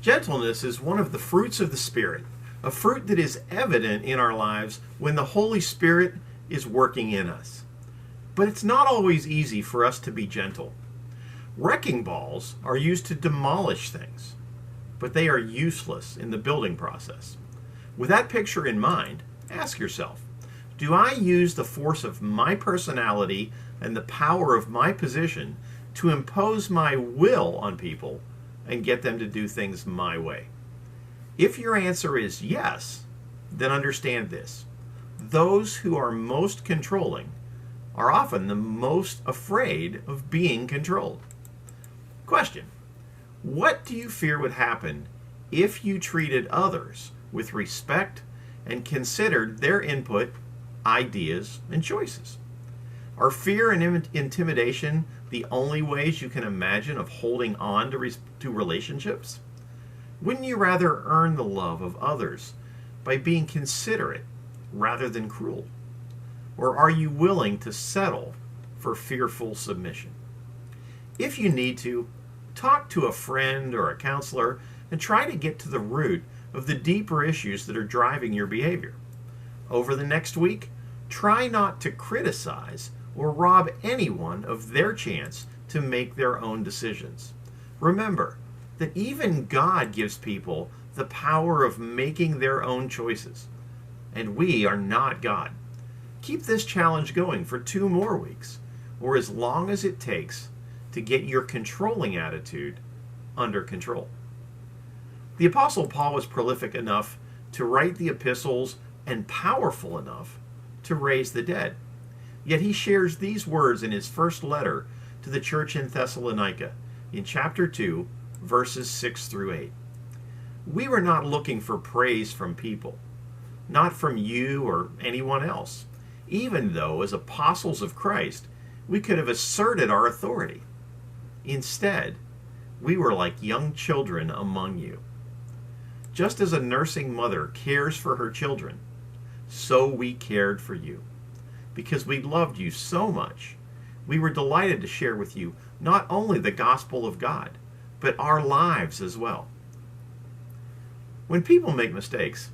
Gentleness is one of the fruits of the Spirit, a fruit that is evident in our lives when the Holy Spirit is working in us. But it's not always easy for us to be gentle. Wrecking balls are used to demolish things, but they are useless in the building process. With that picture in mind, ask yourself, do I use the force of my personality and the power of my position to impose my will on people and get them to do things my way? If your answer is yes, then understand this. Those who are most controlling are often the most afraid of being controlled. Question: what do you fear would happen if you treated others with respect and considered their input, ideas, and choices? Are fear and intimidation the only ways you can imagine of holding on to relationships? Wouldn't you rather earn the love of others by being considerate rather than cruel? Or are you willing to settle for fearful submission? If you need to, talk to a friend or a counselor and try to get to the root of the deeper issues that are driving your behavior. Over the next week, try not to criticize or rob anyone of their chance to make their own decisions. Remember that even God gives people the power of making their own choices, and we are not God. Keep this challenge going for 2 more weeks, or as long as it takes to get your controlling attitude under control. The Apostle Paul was prolific enough to write the epistles and powerful enough to raise the dead. Yet he shares these words in his first letter to the church in Thessalonica, in chapter 2, verses 6 through 8. We were not looking for praise from people, not from you or anyone else, even though as apostles of Christ, we could have asserted our authority. Instead, we were like young children among you. Just as a nursing mother cares for her children, so we cared for you. Because we loved you so much, we were delighted to share with you not only the gospel of God, but our lives as well. When people make mistakes,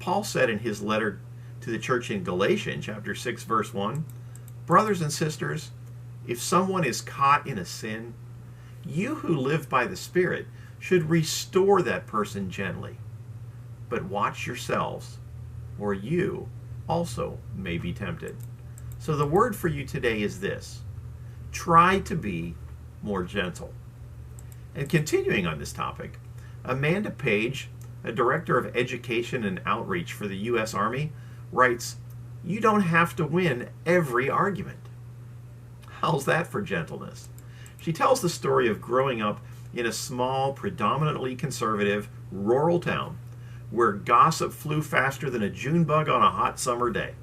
Paul said in his letter to the church in Galatia, in chapter 6, verse 1, "Brothers and sisters, if someone is caught in a sin, you who live by the Spirit should restore that person gently. But watch yourselves, or you also may be tempted." So the word for you today is this: try to be more gentle. And continuing on this topic, Amanda Page, a director of education and outreach for the U.S. Army, writes, "You don't have to win every argument." How's that for gentleness? She tells the story of growing up in a small, predominantly conservative, rural town where gossip flew faster than a June bug on a hot summer day,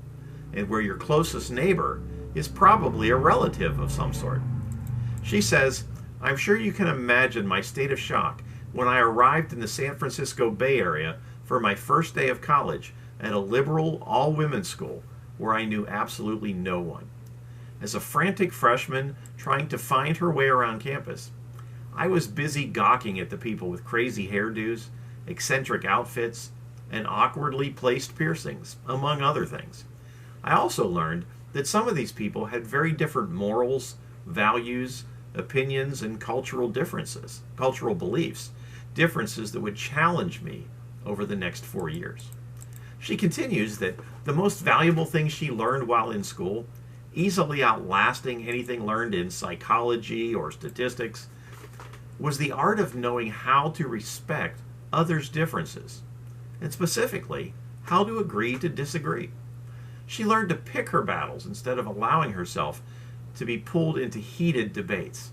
and where your closest neighbor is probably a relative of some sort. She says, "I'm sure you can imagine my state of shock when I arrived in the San Francisco Bay Area for my first day of college at a liberal, all-women's school where I knew absolutely no one. As a frantic freshman trying to find her way around campus, I was busy gawking at the people with crazy hairdos, eccentric outfits, and awkwardly placed piercings, among other things. I also learned that some of these people had very different morals, values, opinions, and cultural beliefs, differences that would challenge me over the next 4 years." She continues that the most valuable thing she learned while in school, easily outlasting anything learned in psychology or statistics, was the art of knowing how to respect others' differences, and specifically, how to agree to disagree. She learned to pick her battles instead of allowing herself to be pulled into heated debates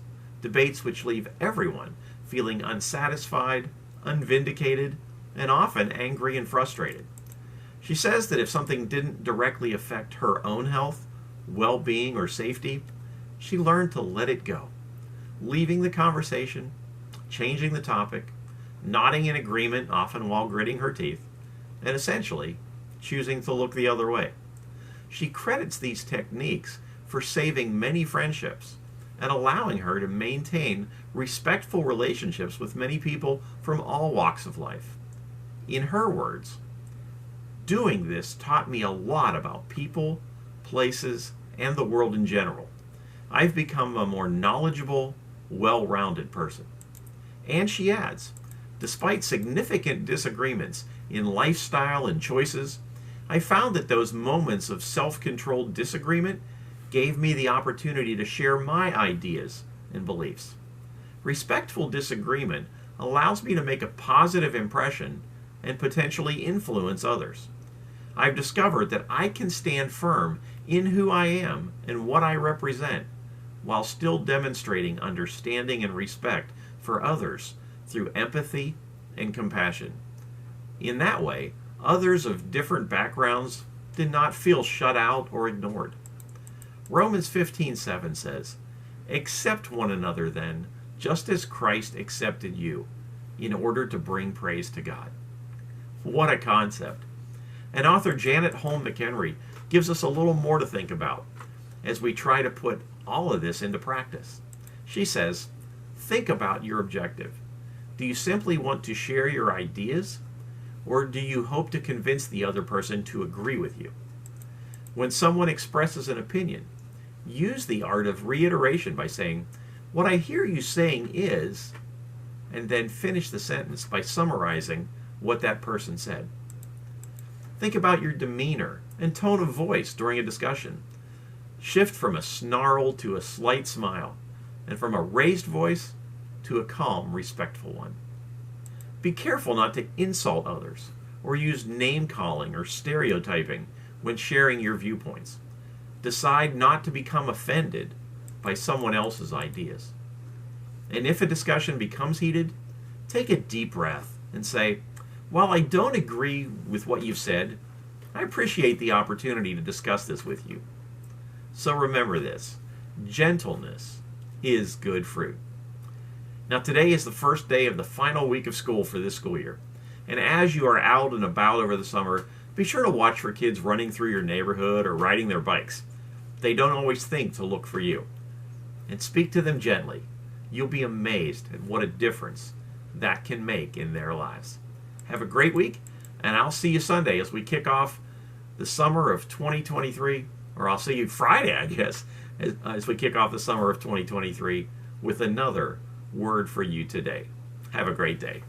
which leave everyone feeling unsatisfied, unvindicated, and often angry and frustrated. She says that if something didn't directly affect her own health, well-being, or safety, she learned to let it go, leaving the conversation, changing the topic, nodding in agreement, often while gritting her teeth, and essentially choosing to look the other way. She credits these techniques for saving many friendships and allowing her to maintain respectful relationships with many people from all walks of life. In her words, doing this taught me a lot about people, places, and the world in general. I've become a more knowledgeable, well-rounded person. And she adds, despite significant disagreements in lifestyle and choices, I found that those moments of self-controlled disagreement gave me the opportunity to share my ideas and beliefs. Respectful disagreement allows me to make a positive impression and potentially influence others. I've discovered that I can stand firm in who I am and what I represent, while still demonstrating understanding and respect for others through empathy and compassion. In that way, others of different backgrounds did not feel shut out or ignored. Romans 15:7 says, "Accept one another then, just as Christ accepted you, in order to bring praise to God." What a concept. And author Janet Holm McHenry gives us a little more to think about as we try to put all of this into practice. She says, think about your objective. Do you simply want to share your ideas, or do you hope to convince the other person to agree with you? When someone expresses an opinion, use the art of reiteration by saying, "What I hear you saying is," and then finish the sentence by summarizing what that person said. Think about your demeanor and tone of voice during a discussion. Shift from a snarl to a slight smile, and from a raised voice to a calm, respectful one. Be careful not to insult others or use name-calling or stereotyping when sharing your viewpoints. Decide not to become offended by someone else's ideas. And if a discussion becomes heated, take a deep breath and say, "While I don't agree with what you've said, I appreciate the opportunity to discuss this with you." So remember this: gentleness is good fruit. Now today is the first day of the final week of school for this school year. And as you are out and about over the summer, be sure to watch for kids running through your neighborhood or riding their bikes. They don't always think to look for you. And speak to them gently. You'll be amazed at what a difference that can make in their lives. Have a great week, and I'll see you Sunday as we kick off the summer of 2023, or I'll see you Friday, I guess, as we kick off the summer of 2023 with another word for you today. Have a great day.